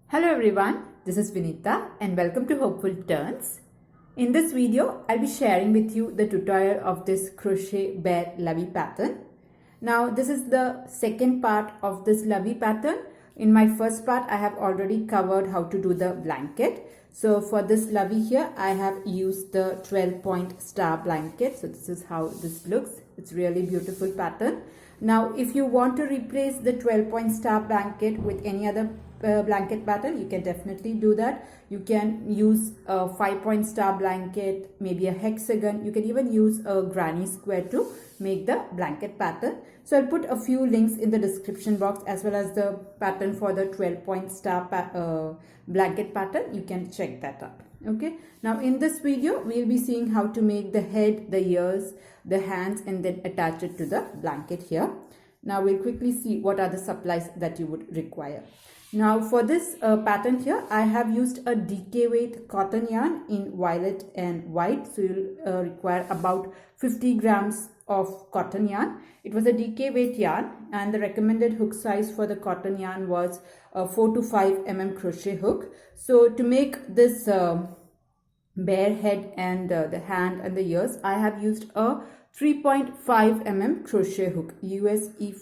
Hello everyone, this is Vinita and welcome to Hopeful Turns. In this video, I'll be sharing with you the tutorial of this crochet bear lovey pattern. Now this is the second part of this lovey pattern. In my first part, I have already covered how to do the blanket. So for this lovey here, I have used the 12-point star blanket. So this is how this looks. It's really beautiful pattern. Now if you want to replace the 12-point star blanket with any other blanket pattern, you can definitely do that. You can use a 5-point star blanket, maybe a hexagon. You can even use a granny square to make the blanket pattern. So I'll put a few links in the description box as well as the pattern for the 12-point star blanket pattern. You can check that out. Okay, now in this video we'll be seeing how to make the head, the ears, the hands, and then attach it to the blanket here. Now we'll quickly see what are the supplies that you would require. Now for this pattern here, I have used a DK weight cotton yarn in violet and white. So you'll require about 50 grams of cotton yarn. It was a DK weight yarn and the recommended hook size for the cotton yarn was 4 to 5 mm crochet hook. So to make this bear head and the hand and the ears, I have used a 3.5 mm crochet hook, US E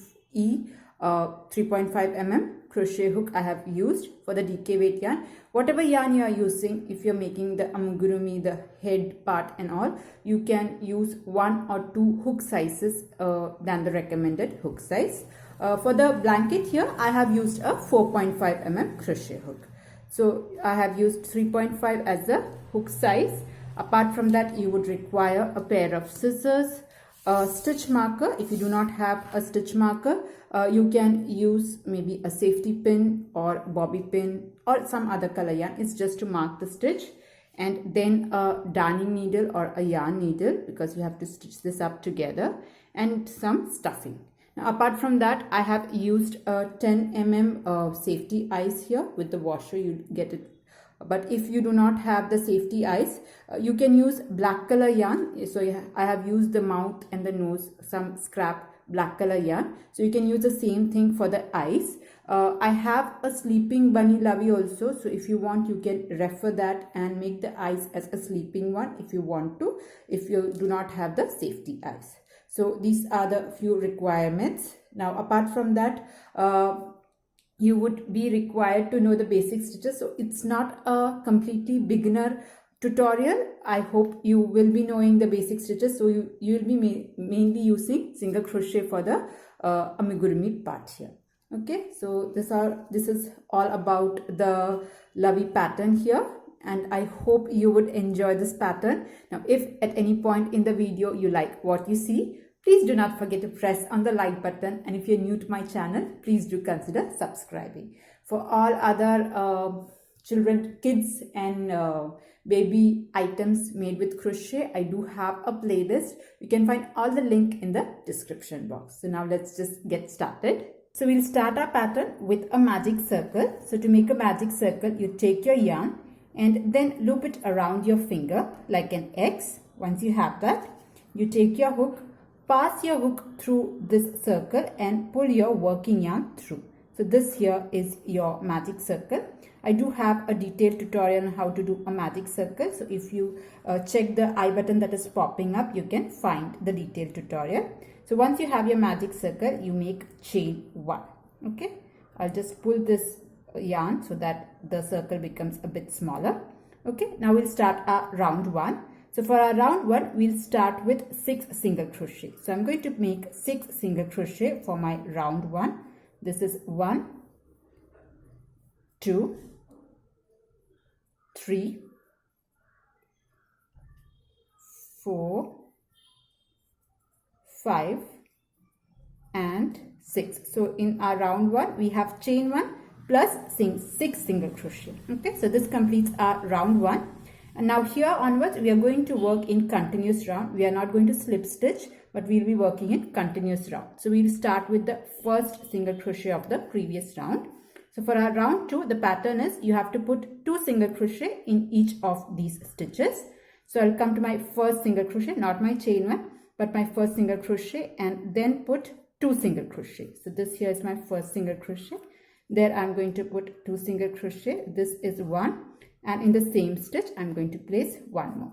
3.5 mm crochet hook I have used for the DK weight yarn. Whatever yarn you are using, if you're making the amigurumi, the head part and all, you can use 1 or 2 hook sizes than the recommended hook size. For the blanket here, I have used a 4.5 mm crochet hook. So I have used 3.5 as the hook size. Apart from that, you would require a pair of scissors, a stitch marker. If you do not have a stitch marker, you can use maybe a safety pin or bobby pin or some other color yarn. It's just to mark the stitch, and then a darning needle or a yarn needle because you have to stitch this up together, and some stuffing. Now apart from that, I have used a 10 mm safety eyes here with the washer. You get it. But if you do not have the safety eyes, you can use black color yarn. So I have used the mouth and the nose, some scrap black color yarn. So you can use the same thing for the eyes. I have a sleeping bunny lovey also. So if you want, you can refer that and make the eyes as a sleeping one if you want to, if you do not have the safety eyes. So these are the few requirements. Now apart from that, you would be required to know the basic stitches. So it's not a completely beginner tutorial. I hope you will be knowing the basic stitches. So you will be mainly using single crochet for the amigurumi part here. Okay, so this is all about the lovey pattern here, and I hope you would enjoy this pattern. Now if at any point in the video you like what you see, please do not forget to press on the like button, and if you're new to my channel, please do consider subscribing. For all other children, kids and baby items made with crochet, I do have a playlist. You can find all the link in the description box. So now let's just get started. So we'll start our pattern with a magic circle. So to make a magic circle, you take your yarn and then loop it around your finger like an X. Once you have that, you take your hook, pass your hook through this circle and pull your working yarn through. So this here is your magic circle. I do have a detailed tutorial on how to do a magic circle. So if you check the I button that is popping up, you can find the detailed tutorial. So once you have your magic circle, you make chain 1. Okay, I'll just pull this yarn so that the circle becomes a bit smaller. Okay, now we'll start our round 1. So for our round 1, we'll start with 6 single crochet. So I'm going to make 6 single crochet for my round 1. This is 1, 2, 3, 4, 5 and 6. So in our round 1, we have chain 1 plus 6 single crochet. Okay, so this completes our round 1. And now here onwards, we are going to work in continuous round. We are not going to slip stitch, but we'll be working in continuous round. So we'll start with the first single crochet of the previous round. So for our round 2, the pattern is you have to put 2 single crochet in each of these stitches. So I'll come to my first single crochet, not my chain 1, but my first single crochet, and then put 2 single crochet. So this here is my first single crochet. There I'm going to put 2 single crochet. This is 1, and in the same stitch I'm going to place 1 more.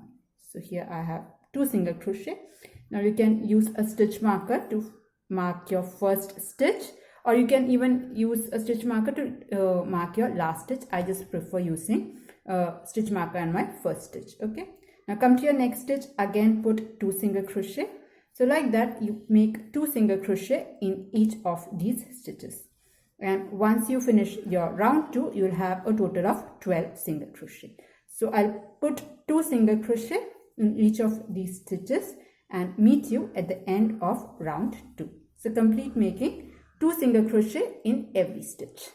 So here I have 2 single crochet. Now you can use a stitch marker to mark your first stitch, or you can even use a stitch marker to mark your last stitch. I just prefer using stitch marker on my first stitch. Okay, now come to your next stitch. Again put 2 single crochet. So like that you make 2 single crochet in each of these stitches, and once you finish your round 2 you will have a total of 12 single crochet. So I'll put 2 single crochet in each of these stitches and meet you at the end of round 2. So complete making 2 single crochet in every stitch.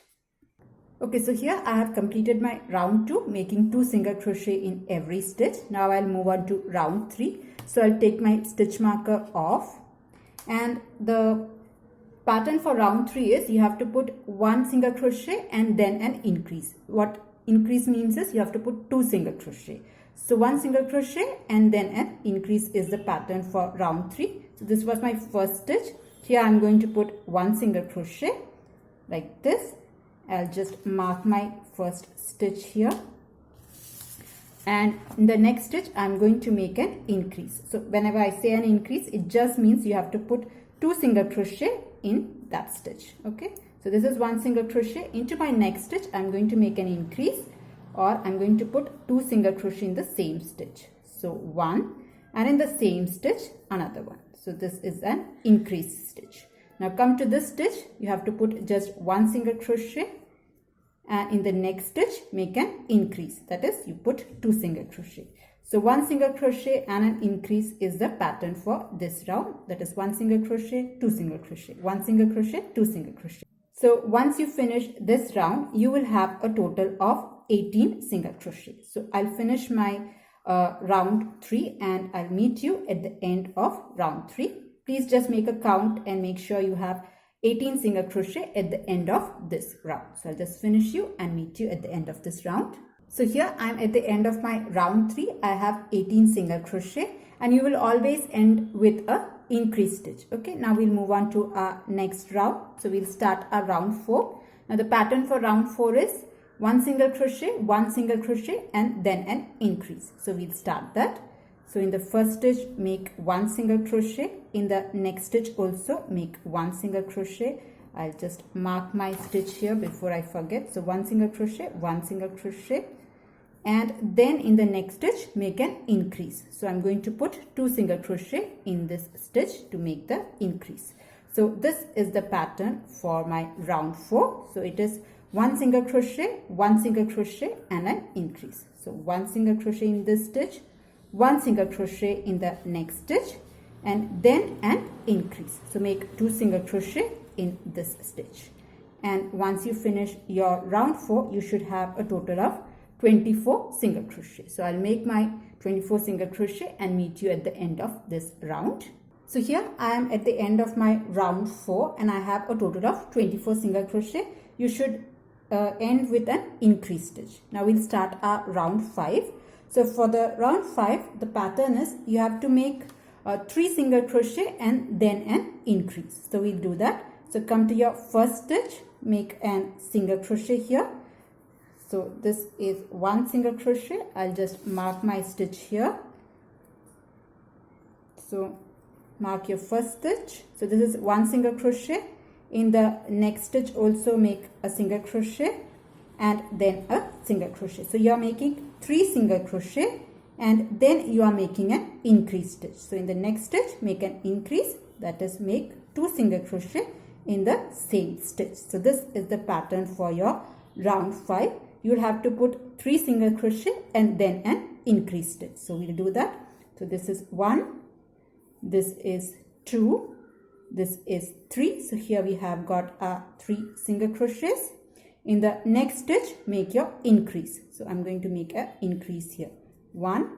Okay, so here I have completed my round 2, making 2 single crochet in every stitch. Now I'll move on to round 3. So I'll take my stitch marker off, and the pattern for round 3 is you have to put 1 single crochet and then an increase. What increase means is you have to put 2 single crochet. So 1 single crochet and then an increase is the pattern for round 3. So this was my first stitch. Here I'm going to put 1 single crochet like this. I'll just mark my first stitch here, and in the next stitch I'm going to make an increase. So whenever I say an increase, it just means you have to put 2 single crochet in that stitch. Okay, so this is 1 single crochet. Into my next stitch I'm going to make an increase, or I'm going to put 2 single crochet in the same stitch. So 1, and in the same stitch another 1. So this is an increase stitch. Now come to this stitch, you have to put just 1 single crochet, and in the next stitch make an increase, that is you put 2 single crochet. So 1 single crochet and an increase is the pattern for this round, that is 1 single crochet, 2 single crochet, 1 single crochet, 2 single crochet. So once you finish this round you will have a total of 18 single crochet. So I'll finish my round 3 and I'll meet you at the end of round 3. Please just make a count and make sure you have 18 single crochet at the end of this round. So I'll just finish you and meet you at the end of this round. So here I'm at the end of my round 3. I have 18 single crochet, and you will always end with a increase stitch. Okay, now we'll move on to our next round. So we'll start our round 4. Now the pattern for round 4 is 1 single crochet, 1 single crochet, and then an increase. So we'll start that. So in the first stitch make 1 single crochet, in the next stitch also make 1 single crochet. I'll just mark my stitch here before I forget. So 1 single crochet, 1 single crochet, and then in the next stitch make an increase. So I'm going to put 2 single crochet in this stitch to make the increase. So this is the pattern for my round 4. So it is 1 single crochet, 1 single crochet, and an increase. So 1 single crochet in this stitch, 1 single crochet in the next stitch, and then an increase. So make 2 single crochet in this stitch, and once you finish your round 4 you should have a total of 24 single crochet. So I'll make my 24 single crochet and meet you at the end of this round. So here I am at the end of my round 4 and I have a total of 24 single crochet. You should end with an increase stitch. Now we'll start our round 5. So for the round 5, the pattern is you have to make 3 single crochet and then an increase. So we'll do that. So come to your first stitch, make an single crochet here. So this is 1 single crochet. I'll just mark my stitch here. So mark your first stitch. So this is 1 single crochet. In the next stitch also make a single crochet and then a single crochet. So you are making 3 single crochet and then you are making an increase stitch. So in the next stitch make an increase, that is make 2 single crochet in the same stitch. So this is the pattern for your round 5. You will have to put 3 single crochet and then an increase stitch. So we'll do that. So this is 1, this is 2, this is 3. So here we have got 3 single crochets. In the next stitch make your increase. So I'm going to make an increase here, 1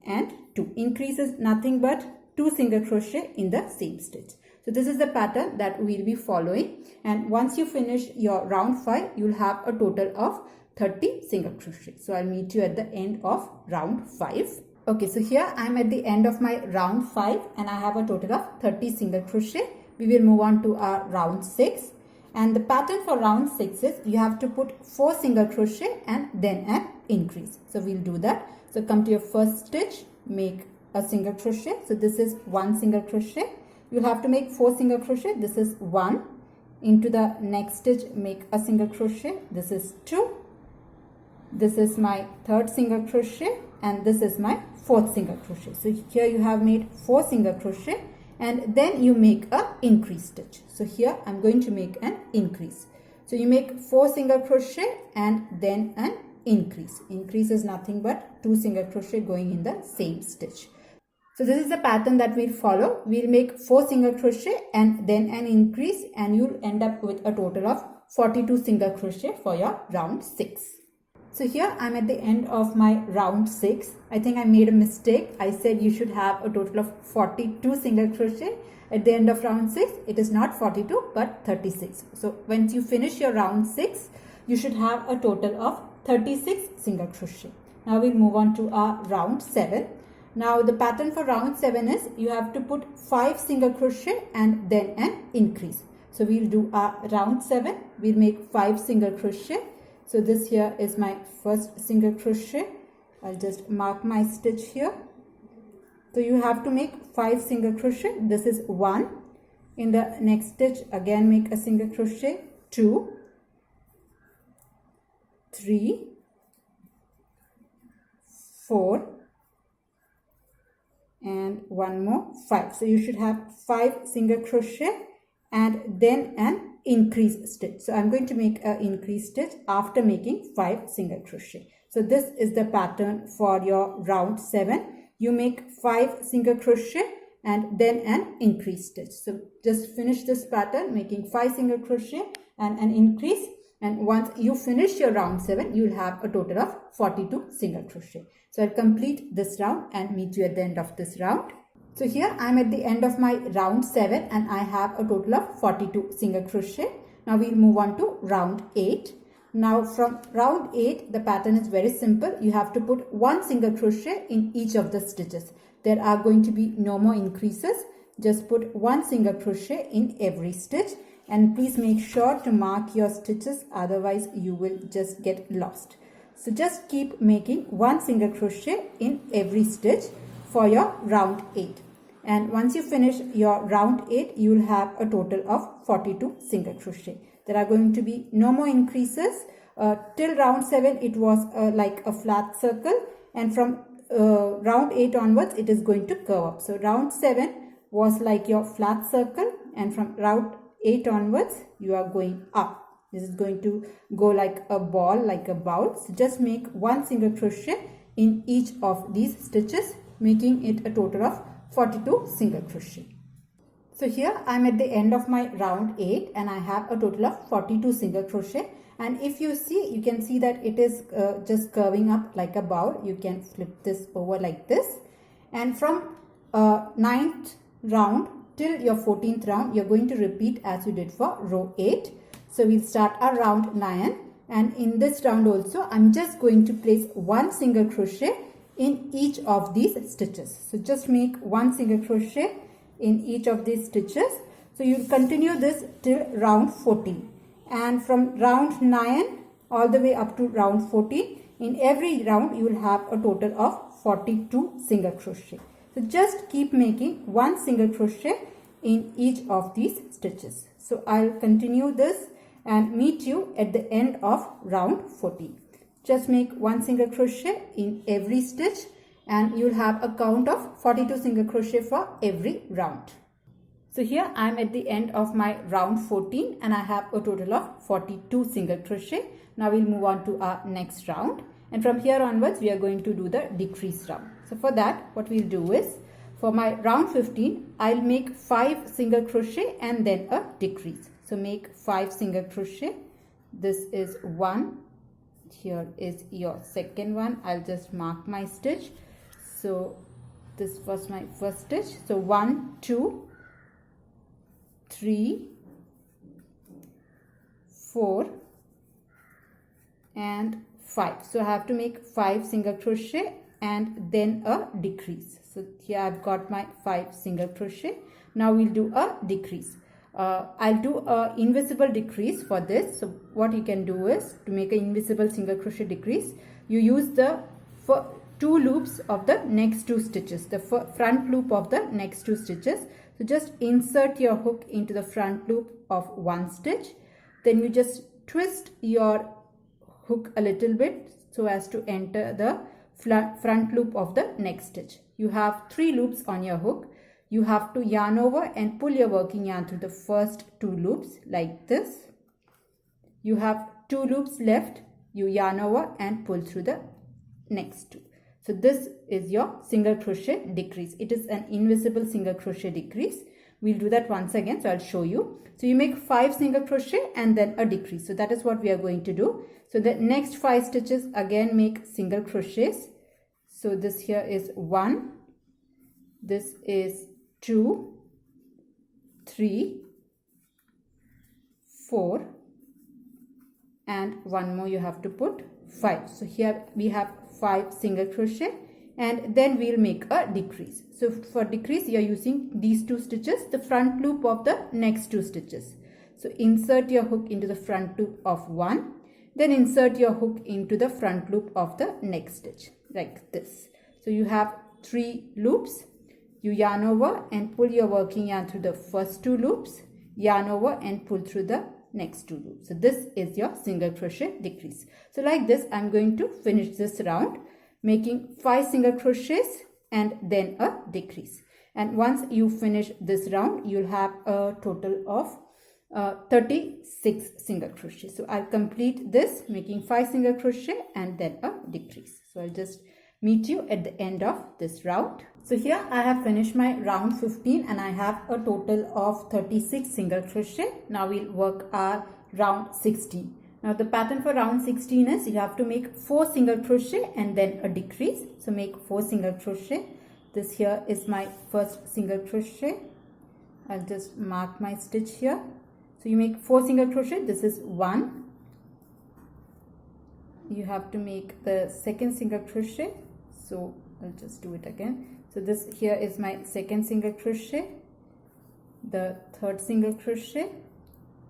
and 2. Increase is nothing but 2 single crochet in the same stitch. So this is the pattern that we'll be following, and once you finish your round 5 you'll have a total of 30 single crochet. So I'll meet you at the end of round 5. Okay, so here I'm at the end of my round 5 and I have a total of 30 single crochet. We will move on to our round 6, And the pattern for round 6 is you have to put 4 single crochet and then an increase. So we'll do that. So come to your first stitch, make a single crochet. So this is 1 single crochet. You'll have to make 4 single crochet. This is 1. Into the next stitch, make a single crochet. This is 2. This is my 3rd single crochet and this is my 4th single crochet. So here you have made 4 single crochet and then you make a increase stitch. So here I'm going to make an increase. So you make 4 single crochet and then an increase. Increase is nothing but 2 single crochet going in the same stitch. So this is the pattern that we'll follow. We'll make 4 single crochet and then an increase, and you'll end up with a total of 42 single crochet for your round 6. So here I'm at the end of my round 6. I think I made a mistake. I said you should have a total of 42 single crochet at the end of round 6. It is not 42 but 36. So once you finish your round 6, you should have a total of 36 single crochet. Now we'll move on to our round 7. Now the pattern for round 7 is you have to put 5 single crochet and then an increase. So we'll do our round 7. We'll make 5 single crochet. So this here is my first single crochet. I'll just mark my stitch here. So you have to make 5 single crochet. This is 1. In the next stitch, again make a single crochet. 2, 3, 4, and one more, 5. So you should have 5 single crochet and then an increase stitch. So I'm going to make an increase stitch after making 5 single crochet. So this is the pattern for your round 7. You make 5 single crochet and then an increase stitch. So just finish this pattern making 5 single crochet and an increase, and once you finish your round 7, you will have a total of 42 single crochet. So I'll complete this round and meet you at the end of this round. So here I'm at the end of my round 7 and I have a total of 42 single crochet. Now we'll move on to round 8. Now from round 8, the pattern is very simple. You have to put 1 single crochet in each of the stitches. There are going to be no more increases. Just put 1 single crochet in every stitch, and please make sure to mark your stitches, otherwise you will just get lost. So just keep making 1 single crochet in every stitch for your round 8. And once you finish your round 8, you will have a total of 42 single crochet. There are going to be no more increases. Till round 7, it was like a flat circle, and from round 8 onwards, it is going to curve up. So round 7 was like your flat circle, and from round 8 onwards, you are going up. This is going to go like a ball, like a bowl. So just make 1 single crochet in each of these stitches, making it a total of 42 single crochet. So here I am at the end of my round 8 and I have a total of 42 single crochet. And if you see, you can see that it is just curving up like a bowl. You can flip this over like this. And from 9th round till your 14th round, you're going to repeat as you did for row 8. So we'll start our round 9, and in this round also I'm just going to place 1 single crochet in each of these stitches. So just make 1 single crochet in each of these stitches. So you'll continue this till round 14, and from round 9 all the way up to round 14, in every round you will have a total of 42 single crochet. So just keep making 1 single crochet in each of these stitches. So I'll continue this and meet you at the end of round 14. Just make 1 single crochet in every stitch and you'll have a count of 42 single crochet for every round. So here I am at the end of my round 14 and I have a total of 42 single crochet. Now we'll move on to our next round, and from here onwards we are going to do the decrease round. So for that, what we'll do is, for my round 15, I'll make 5 single crochet and then a decrease. So make 5 single crochet. This is 1. Here is your second one. I'll just mark my stitch. So this was my first stitch. So 1, 2, 3, 4 and 5. So I have to make 5 single crochet and then a decrease. So here I've got my 5 single crochet. Now we'll do a decrease. I'll do a invisible decrease for this. So what you can do is, to make an invisible single crochet decrease, you use the two loops of the next two stitches, the front loop of the next two stitches. So just insert your hook into the front loop of one stitch, then you just twist your hook a little bit so as to enter the front loop of the next stitch. You have 3 loops on your hook. You have to yarn over and pull your working yarn through the first 2 loops like this. You have 2 loops left. You yarn over and pull through the next 2. So this is your single crochet decrease. It is an invisible single crochet decrease. We'll do that once again, so I'll show you. So you make 5 single crochet and then a decrease. So that is what we are going to do. So the next 5 stitches again make single crochets. So this here is 1, this is 2, 3, 4, and one more you have to put 5. So here we have 5 single crochet, and then we'll make a decrease. So for decrease you are using these 2 stitches, the front loop of the next 2 stitches. So insert your hook into the front loop of 1, then insert your hook into the front loop of the next stitch like this. So you have 3 loops. You yarn over and pull your working yarn through the first 2 loops, yarn over and pull through the next 2 loops. So this is your single crochet decrease. So like this I'm going to finish this round, making 5 single crochets and then a decrease. And once you finish this round, you'll have a total of 36 single crochet. So I'll complete this making 5 single crochet and then a decrease. So I'll just meet you at the end of this round. So here I have finished my round 15 and I have a total of 36 single crochet. Now we'll work our round 16. Now the pattern for round 16 is you have to make 4 single crochet and then a decrease. So make 4 single crochet. This here is my first single crochet. I'll just mark my stitch here. So you make 4 single crochet. This is 1. You have to make the second single crochet. So I'll just do it again. So this here is my second single crochet, the third single crochet,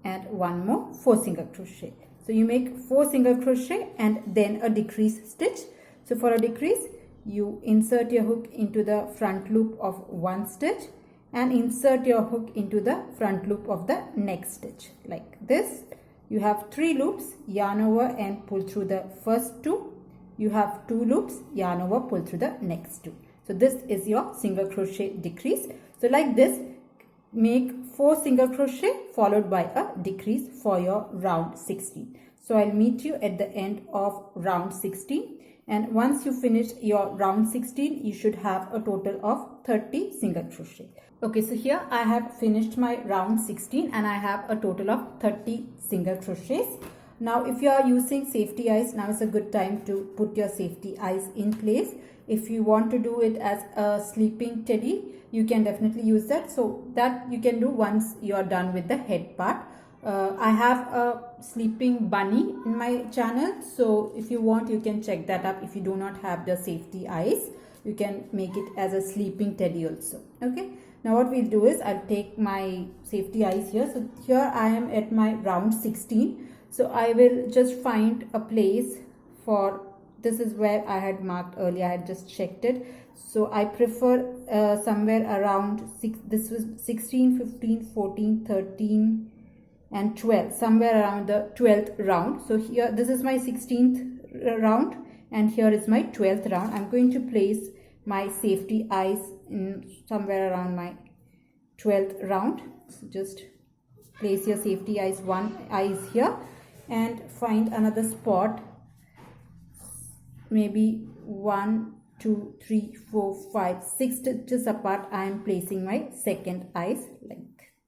and one more 4 single crochet. So you make 4 single crochet and then a decrease stitch. So for a decrease, you insert your hook into the front loop of one stitch and insert your hook into the front loop of the next stitch like this. You have 3 loops, yarn over and pull through the first 2. You have 2 loops, yarn over, pull through the next 2. So this is your single crochet decrease. So like this, make 4 single crochet followed by a decrease for your round 16. So I'll meet you at the end of round 16. And once you finish your round 16, you should have a total of 30 single crochet. Okay, so here I have finished my round 16 and I have a total of 30 single crochets. Now if you are using safety eyes, now is a good time to put your safety eyes in place. If you want to do it as a sleeping teddy, you can definitely use that. So that you can do once you are done with the head part. I have a sleeping bunny in my channel. So if you want, you can check that up. If you do not have the safety eyes, you can make it as a sleeping teddy also. Okay. Now what we'll do is I'll take my safety eyes here. So here I am at my round 16. So I will just find a place for, this is where I had marked earlier, I had just checked it. So I prefer somewhere around, this was 16, 15, 14, 13 and 12, somewhere around the 12th round. So here, this is my 16th round and here is my 12th round. I'm going to place my safety eyes in somewhere around my 12th round. So just place your safety eyes, one eye is here, and find another spot, maybe 1, 2, 3, 4, 5, 6 stitches apart. I am placing my second eyes like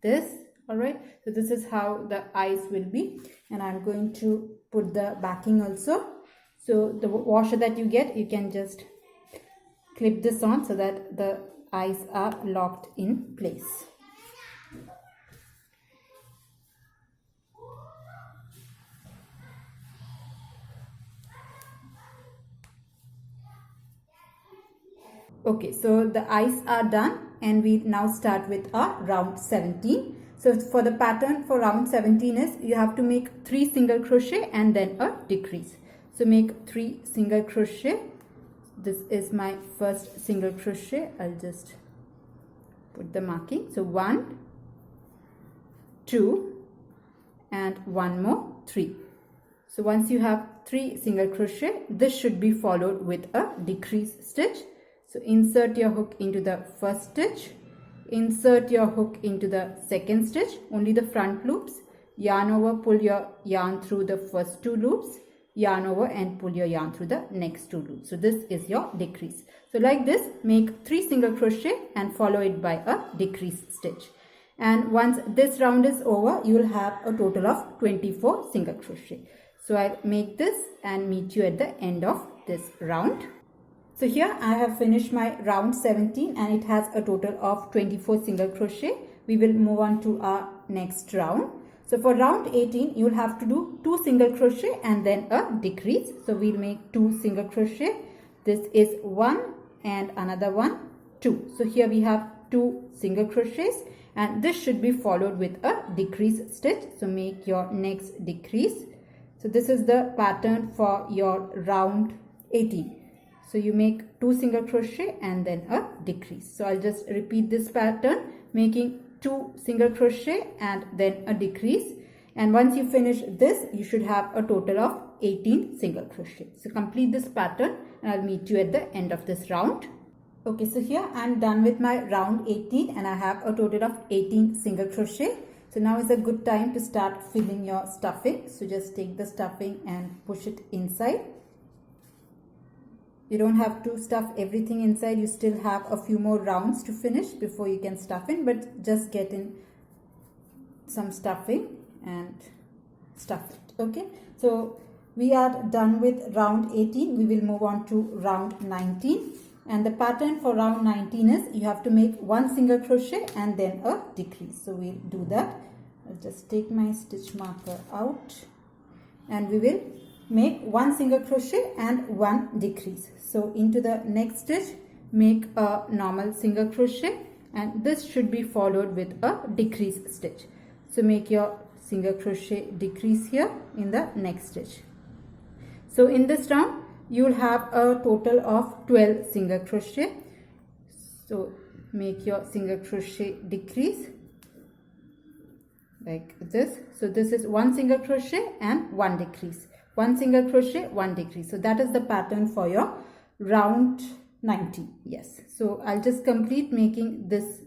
this. All right, so this is how the eyes will be, and I'm going to put the backing also. So the washer that you get, you can just clip this on so that the eyes are locked in place. Okay, so the eyes are done and we now start with our round 17. So for the pattern for round 17 is you have to make 3 single crochet and then a decrease. So make 3 single crochet. This is my first single crochet. I'll just put the marking. So 1, 2 and one more, 3. So once you have 3 single crochet, this should be followed with a decrease stitch. So insert your hook into the first stitch, insert your hook into the second stitch, only the front loops, yarn over, pull your yarn through the first 2 loops, yarn over and pull your yarn through the next 2 loops. So this is your decrease. So like this, make 3 single crochet and follow it by a decrease stitch. And once this round is over, you will have a total of 24 single crochet. So I'll make this and meet you at the end of this round. So here I have finished my round 17 and it has a total of 24 single crochet. We will move on to our next round. So for round 18, you will have to do 2 single crochet and then a decrease. So we'll make 2 single crochet. This is 1 and another one, 2. So here we have 2 single crochets and this should be followed with a decrease stitch. So make your next decrease. So this is the pattern for your round 18. So you make 2 single crochet and then a decrease. So I'll just repeat this pattern, making 2 single crochet and then a decrease. And once you finish this, you should have a total of 18 single crochet. So complete this pattern and I'll meet you at the end of this round. Okay, so here I'm done with my round 18 and I have a total of 18 single crochet. So now is a good time to start filling your stuffing. So just take the stuffing and push it inside. You don't have to stuff everything inside. You still have a few more rounds to finish before you can stuff in, but just get in some stuffing and stuff it. Okay, so we are done with round 18. We will move on to round 19. And the pattern for round 19 is you have to make 1 single crochet and then a decrease. So we'll do that. I'll just take my stitch marker out and we will make 1 single crochet and 1 decrease. So into the next stitch, make a normal single crochet and this should be followed with a decrease stitch. So make your single crochet decrease here in the next stitch. So in this round, you will have a total of 12 single crochet. So make your single crochet decrease like this. So this is 1 single crochet and 1 decrease. 1 single crochet, 1 decrease. So that is the pattern for your round 19. Yes. So I'll just complete making this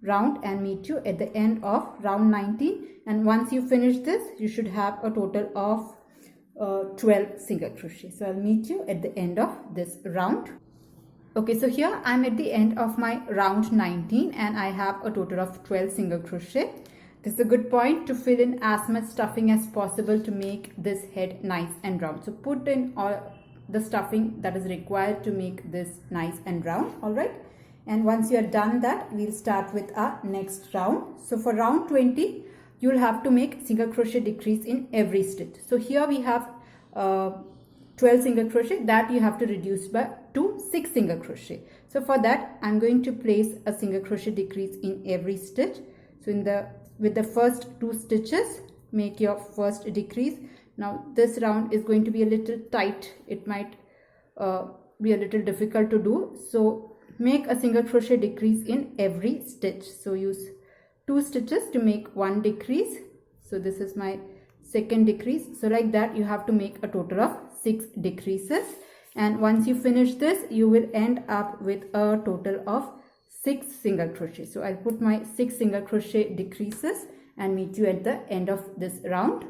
round and meet you at the end of round 19. And once you finish this, you should have a total of 12 single crochet. So I'll meet you at the end of this round. Okay, so here I'm at the end of my round 19 and I have a total of 12 single crochet. This is a good point to fill in as much stuffing as possible to make this head nice and round. So put in all the stuffing that is required to make this nice and round. All right. And once you are done that, we'll start with our next round. So for round 20, you'll have to make single crochet decrease in every stitch. So here we have 12 single crochet that you have to reduce by to 6 single crochet. So for that, I'm going to place a single crochet decrease in every stitch. So with the first 2 stitches, make your first decrease. Now this round is going to be a little tight. It might be a little difficult to do. So make a single crochet decrease in every stitch. So use 2 stitches to make 1 decrease. So this is my second decrease. So like that, you have to make a total of 6 decreases. And once you finish this, you will end up with a total of 6 single crochet. So I'll put my 6 single crochet decreases and meet you at the end of this round.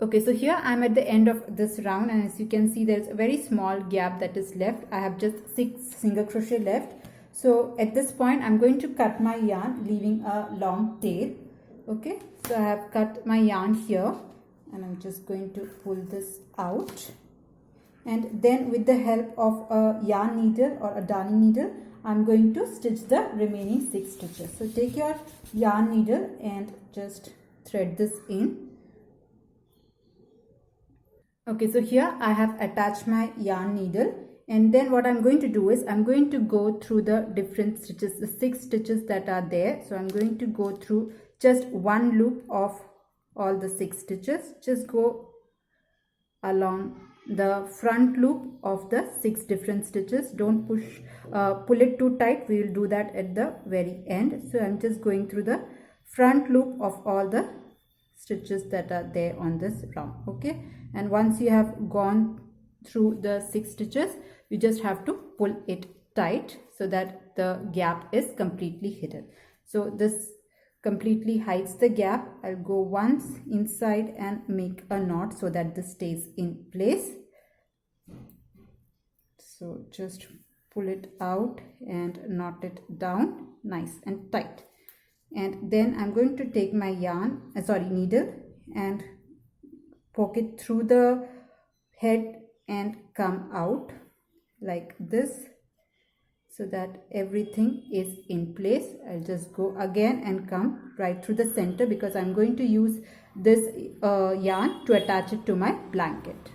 Okay, so here I'm at the end of this round, and as you can see, there's a very small gap that is left. I have just 6 single crochet left. So at this point, I'm going to cut my yarn, leaving a long tail. Okay, so I have cut my yarn here and I'm just going to pull this out. And then with the help of a yarn needle or a darning needle, I'm going to stitch the remaining 6 stitches. So take your yarn needle and just thread this in. Okay, so here I have attached my yarn needle, and then what I'm going to do is I'm going to go through the different stitches, the 6 stitches that are there. So I'm going to go through just one loop of all the 6 stitches. Just go along the front loop of the 6 different stitches. Don't pull it too tight. We will do that at the very end. So I'm just going through the front loop of all the stitches that are there on this round. Okay, and once you have gone through the 6 stitches, you just have to pull it tight so that the gap is completely hidden. So this completely hides the gap. I'll go once inside and make a knot so that this stays in place. So just pull it out and knot it down nice and tight. And then I'm going to take my needle and poke it through the head and come out like this so that everything is in place. I'll just go again and come right through the center because I'm going to use this yarn to attach it to my blanket.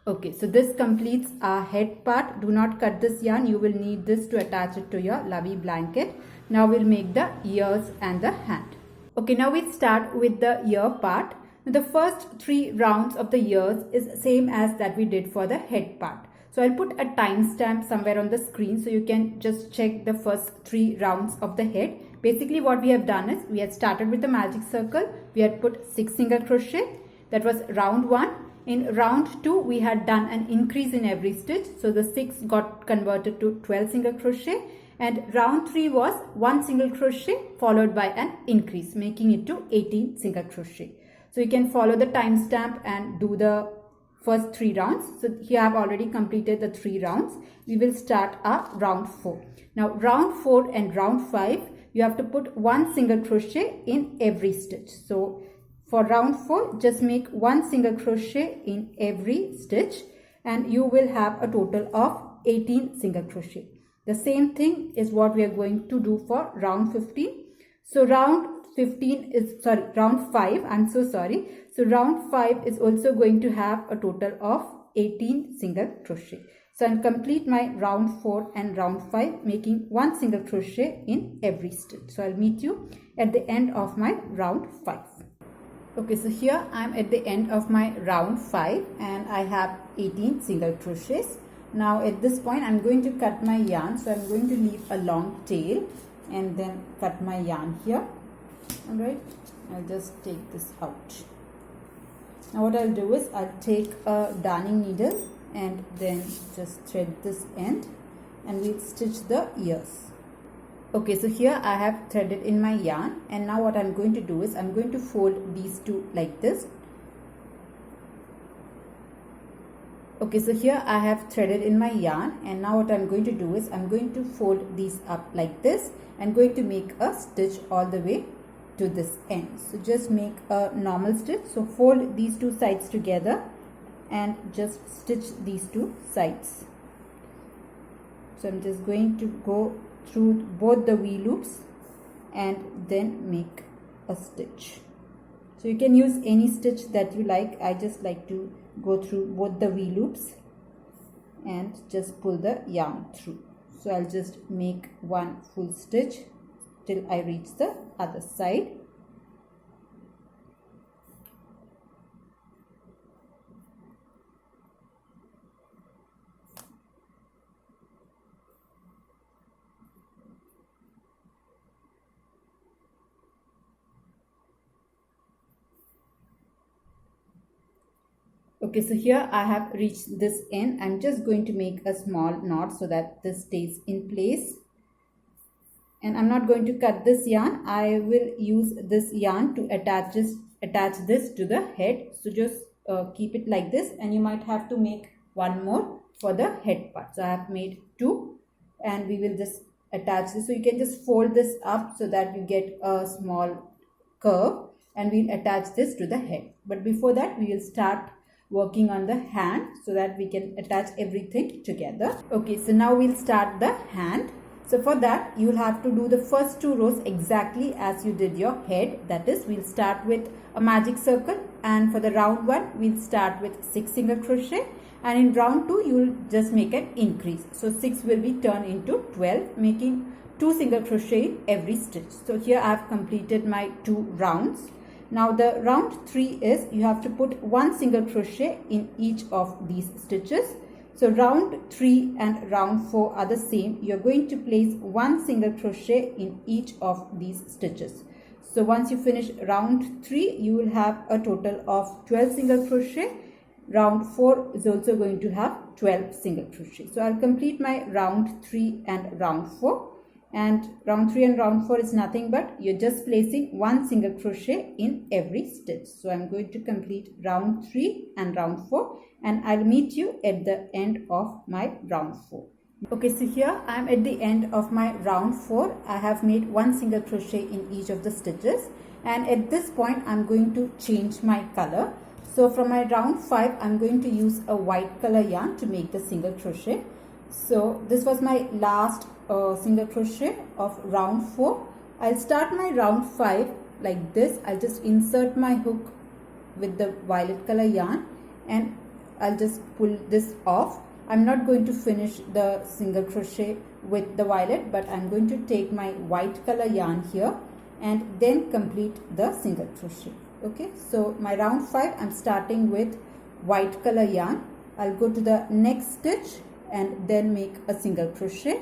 Okay, so this completes our head part. Do not cut this yarn. You will need this to attach it to your Lovey blanket. Now we'll make the ears and the hand. Okay, now we'll start with the ear part. The first 3 rounds of the ears is same as that we did for the head part. So I'll put a timestamp somewhere on the screen so you can just check the first 3 rounds of the head. Basically what we have done is we had started with the magic circle. We had put 6 single crochet. That was round 1. In round 2 we had done an increase in every stitch. So the 6 got converted to 12 single crochet. And round 3 was 1 single crochet followed by an increase, making it to 18 single crochet. So you can follow the timestamp and do the first 3 rounds. So here I have already completed the 3 rounds. We will start our round 4. Now round 4 and round 5, you have to put 1 single crochet in every stitch. So for round 4, just make 1 single crochet in every stitch and you will have a total of 18 single crochet. The same thing is what we are going to do for round 15. So round 5, I'm so sorry. So round 5 is also going to have a total of 18 single crochet. So I'll complete my round 4 and round 5 making 1 single crochet in every stitch. So I'll meet you at the end of my round 5. Okay, so here I'm at the end of my round 5 and I have 18 single crochets. Now at this point I'm going to cut my yarn. So I'm going to leave a long tail and then cut my yarn here. Alright, I'll just take this out. Now what I'll do is I'll take a darning needle and then just thread this end and we'll stitch the ears. Okay, so here I have threaded in my yarn and now what I'm going to do is I'm going to fold these two like this. Okay, so here I have threaded in my yarn and now what I'm going to do is I'm going to fold these up like this and going to make a stitch all the way to this end. So just make a normal stitch. So fold these two sides together and just stitch these two sides. So I'm just going to go through both the V loops and then make a stitch. So you can use any stitch that you like. I just like to go through both the V loops and just pull the yarn through. So I'll just make one full stitch till I reach the other side. Okay, so here I have reached this end. I'm just going to make a small knot so that this stays in place. And I'm not going to cut this yarn. I will use this yarn to attach this to the head. So just keep it like this and you might have to make one more for the head part. So I have made 2 and we will just attach this. So you can just fold this up so that you get a small curve and we'll attach this to the head. But before that we will start working on the hand so that we can attach everything together. Okay, so now we'll start the hand. So for that you will have to do the first 2 rows exactly as you did your head. That is, we'll start with a magic circle and for the round 1 we'll start with 6 single crochet and in round 2 you will just make an increase. So 6 will be turned into 12 making 2 single crochet in every stitch. So here I have completed my 2 rounds. Now the round 3 is you have to put 1 single crochet in each of these stitches. So round 3 and round 4 are the same. You are going to place 1 single crochet in each of these stitches. So once you finish round 3, you will have a total of 12 single crochet. Round 4 is also going to have 12 single crochet. So I'll complete my round 3 and round 4. And round 3 and round 4 is nothing but you're just placing 1 single crochet in every stitch. So I'm going to complete round 3 and round 4, and I'll meet you at the end of my round 4. Okay, so here I'm at the end of my round 4. I have made 1 single crochet in each of the stitches, and at this point I'm going to change my color. So from my round 5, I'm going to use a white color yarn to make the single crochet. So this was my last single crochet of round 4. I'll start my round 5 like this. I'll just insert my hook with the violet color yarn and I'll just pull this off. I'm not going to finish the single crochet with the violet, but I'm going to take my white color yarn here and then complete the single crochet. Okay, so my round 5, I'm starting with white color yarn. I'll go to the next stitch and then make a single crochet.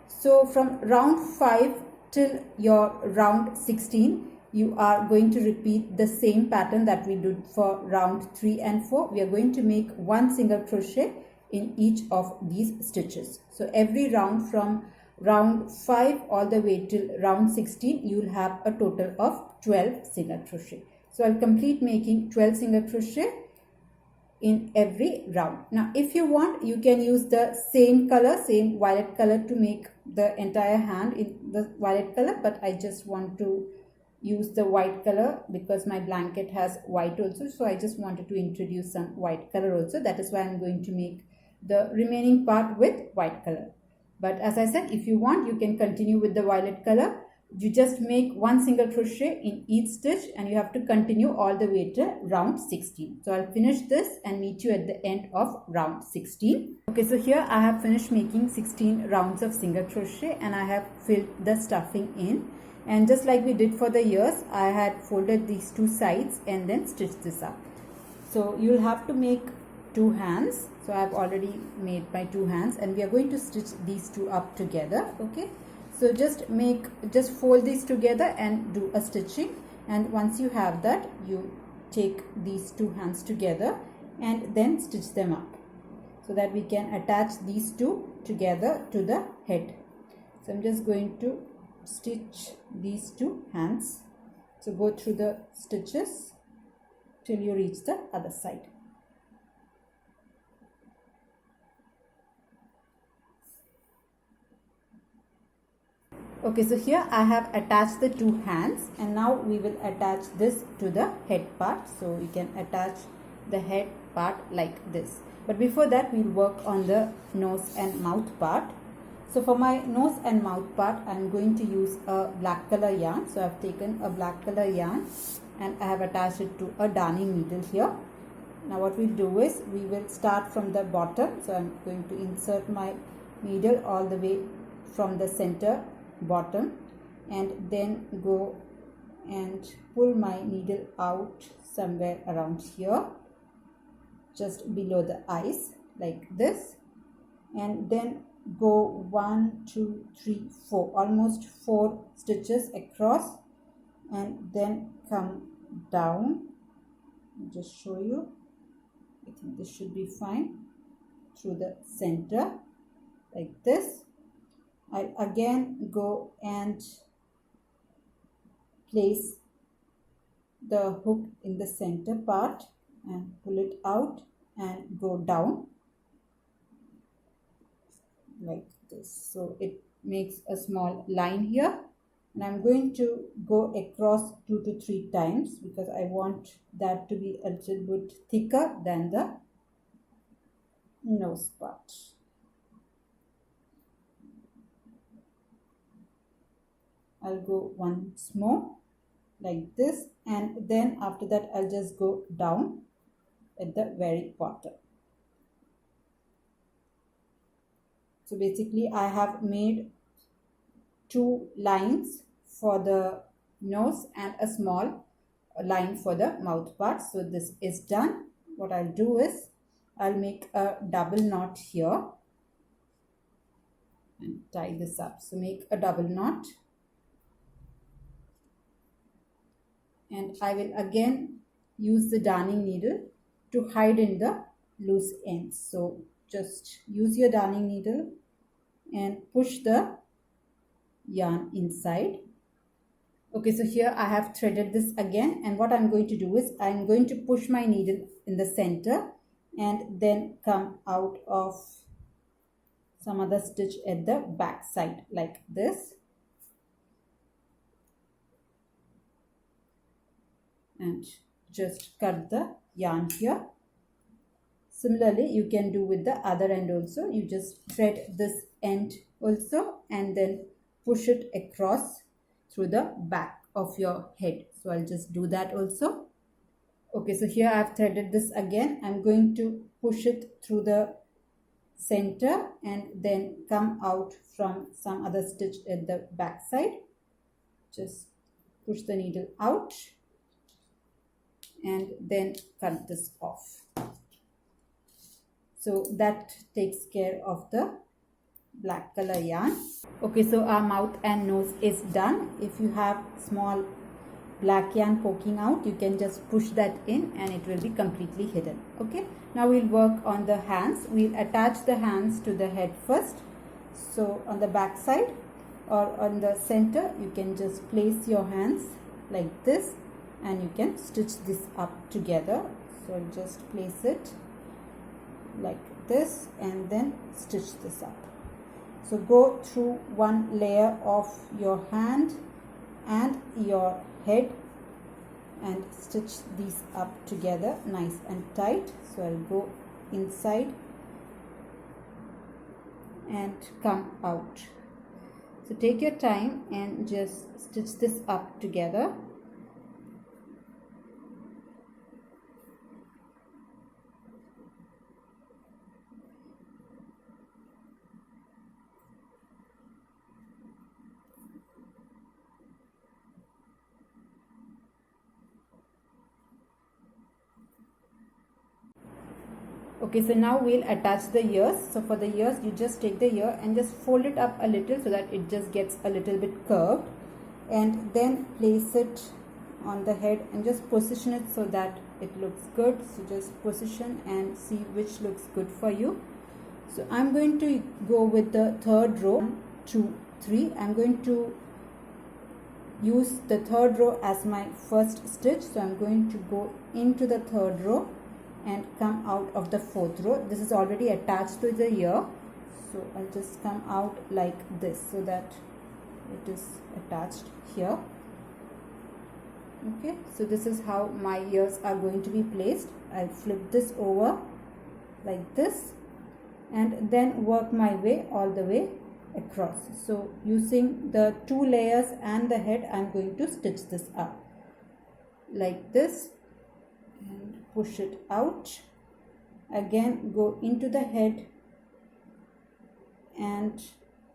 So from round 5 till your round 16, you are going to repeat the same pattern that we did for round 3 and 4. We are going to make 1 single crochet in each of these stitches. So every round from round 5 all the way till round 16, you will have a total of 12 single crochet. So I'll complete making 12 single crochet in every round. Now if you want, you can use the same color, same violet color to make the entire hand in the violet color, but I just want to use the white color because my blanket has white also, so I just wanted to introduce some white color also. That is why I'm going to make the remaining part with white color. But as I said, if you want, you can continue with the violet color. You just make 1 single crochet in each stitch and you have to continue all the way to round 16. So I'll finish this and meet you at the end of round 16. Okay, so here I have finished making 16 rounds of single crochet and I have filled the stuffing in. And just like we did for the ears, I had folded these 2 sides and then stitched this up. So you'll have to make 2 hands. So I have already made my 2 hands and we are going to stitch these 2 up together. Okay. So just fold these together and do a stitching, and once you have that, you take these 2 hands together and then stitch them up so that we can attach these 2 together to the head. So I'm just going to stitch these 2 hands. So go through the stitches till you reach the other side. Okay, so here I have attached the 2 hands and now we will attach this to the head part. So we can attach the head part like this. But before that, we'll work on the nose and mouth part. So for my nose and mouth part, I'm going to use a black color yarn. So I've taken a black color yarn and I have attached it to a darning needle here. Now what we'll do is we will start from the bottom. So I'm going to insert my needle all the way from the center bottom and then go and pull my needle out somewhere around here, just below the eyes like this, and then go 1, 2, 3, 4, almost 4 stitches across, and then come down. I'll just show you. I think this should be fine, through the center like this. I again go and place the hook in the center part and pull it out and go down like this. So it makes a small line here, and I'm going to go across 2 to 3 times because I want that to be a little bit thicker than the nose part. I'll go once more like this, and then after that I'll just go down at the very bottom. So basically I have made two lines for the nose and a small line for the mouth part. So this is done. What I'll do is I'll make a double knot here and tie this up. So make a double knot, and I will again use the darning needle to hide in the loose ends. So just use your darning needle and push the yarn inside. Okay, so here I have threaded this again, and what I'm going to do is I'm going to push my needle in the center and then come out of some other stitch at the back side like this, and just cut the yarn here. Similarly, you can do with the other end also. You just thread this end also and then push it across through the back of your head. So I'll just do that also. Okay, so here I've threaded this again. I'm going to push it through the center and then come out from some other stitch at the back side. Just push the needle out and then cut this off. So that takes care of the black color yarn. Okay, so our mouth and nose is done. If you have small black yarn poking out, you can just push that in and it will be completely hidden. Okay, now we'll work on the hands. We'll attach the hands to the head first. So on the back side or on the center, you can just place your hands like this and you can stitch this up together. So I'll just place it like this and then stitch this up. So go through one layer of your hand and your head and stitch these up together nice and tight. So I'll go inside and come out. So take your time and just stitch this up together. Okay, so now we'll attach the ears. So for the ears, you just take the ear and just fold it up a little so that it just gets a little bit curved, and then place it on the head and just position it so that it looks good. So just position and see which looks good for you. So I'm going to go with the third row, 1, 2, 3. I'm going to use the third row as my first stitch. So I'm going to go into the third row and come out of the fourth row. This is already attached to the ear, so I'll just come out like this so that it is attached here. Okay, so this is how my ears are going to be placed. I'll flip this over like this and then work my way all the way across. So using the two layers and the head, I'm going to stitch this up like this and push it out. Again, go into the head and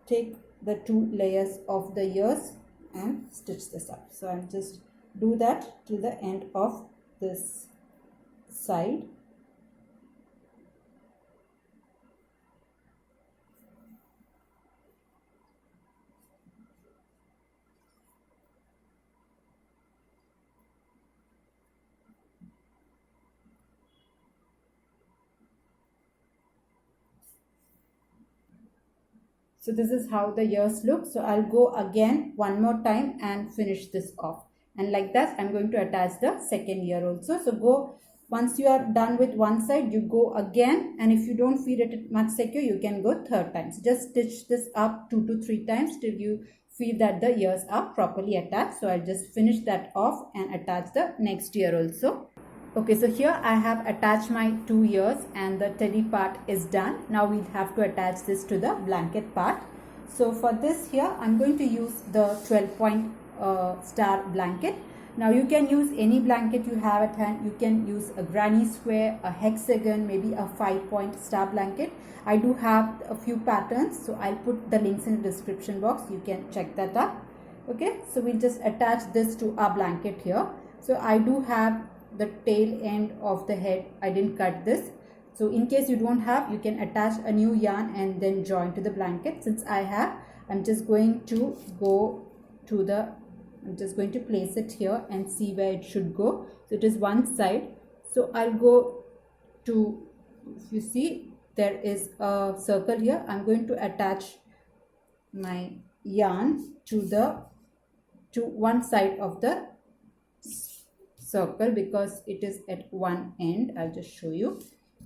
take the two layers of the ears and stitch this up. So I'll just do that till the end of this side. So this is how the ears look. So I'll go again one more time and finish this off. And like that, I'm going to attach the second ear also. So go, once you are done with one side, you go again. And if you don't feel it much secure, you can go third time. So just stitch this up 2 to 3 times till you feel that the ears are properly attached. So I'll just finish that off and attach the next ear also. Okay, so here I have attached my 2 ears and the teddy part is done. Now we have to attach this to the blanket part. So for this here, I'm going to use the 12 point star blanket. Now you can use any blanket you have at hand. You can use a granny square, a hexagon, maybe a 5-point star blanket. I do have a few patterns, so I'll put the links in the description box. You can check that up. Okay, so we'll just attach this to our blanket here. So I do have the tail end of the head. I didn't cut this. So in case you don't have, you can attach a new yarn and then join to the blanket. Since I have, I'm just going to place it here and see where it should go. So it is one side. So I'll go to, if you see, there is a circle here. I'm going to attach my yarn to one side of the circle because it is at one end. I'll just show you.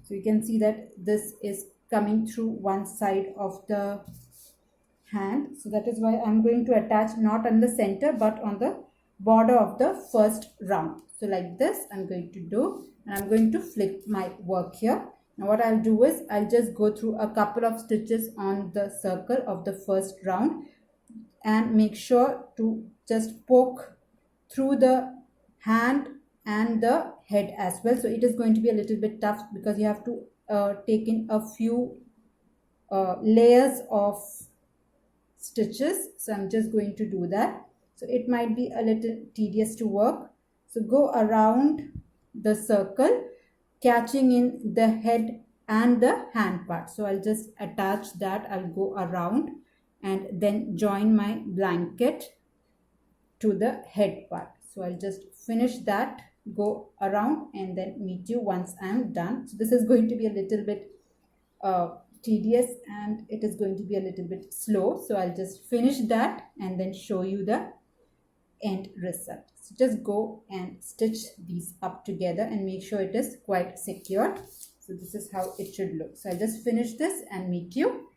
So you can see that this is coming through one side of the hand. So that is why I'm going to attach not on the center but on the border of the first round. So like this I'm going to do, and I'm going to flip my work here. Now what I'll do is I'll just go through a couple of stitches on the circle of the first round and make sure to just poke through the hand and the head as well. So it is going to be a little bit tough because you have to take in a few layers of stitches. So I'm just going to do that. So it might be a little tedious to work. So go around the circle, catching in the head and the hand part. So I'll just attach that. I'll go around and then join my blanket to the head part. So I'll just finish that, go around and then meet you once I'm done. So this is going to be a little bit tedious and it is going to be a little bit slow. So I'll just finish that and then show you the end result. So just go and stitch these up together and make sure it is quite secure. So this is how it should look. So I'll just finish this and meet you.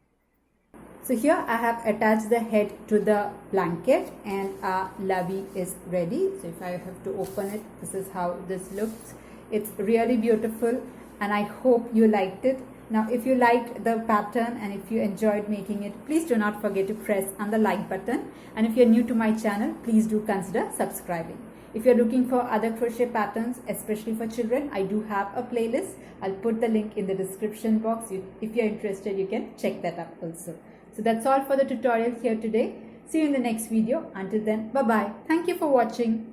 So here I have attached the head to the blanket and our lovey is ready. So if I have to open it, this is how this looks. It's really beautiful and I hope you liked it. Now if you liked the pattern and if you enjoyed making it, please do not forget to press on the like button. And if you're new to my channel, please do consider subscribing. If you're looking for other crochet patterns, especially for children, I do have a playlist. I'll put the link in the description box. If you're interested, you can check that out also. So that's all for the tutorial here today. See you in the next video. Until then, bye-bye. Thank you for watching.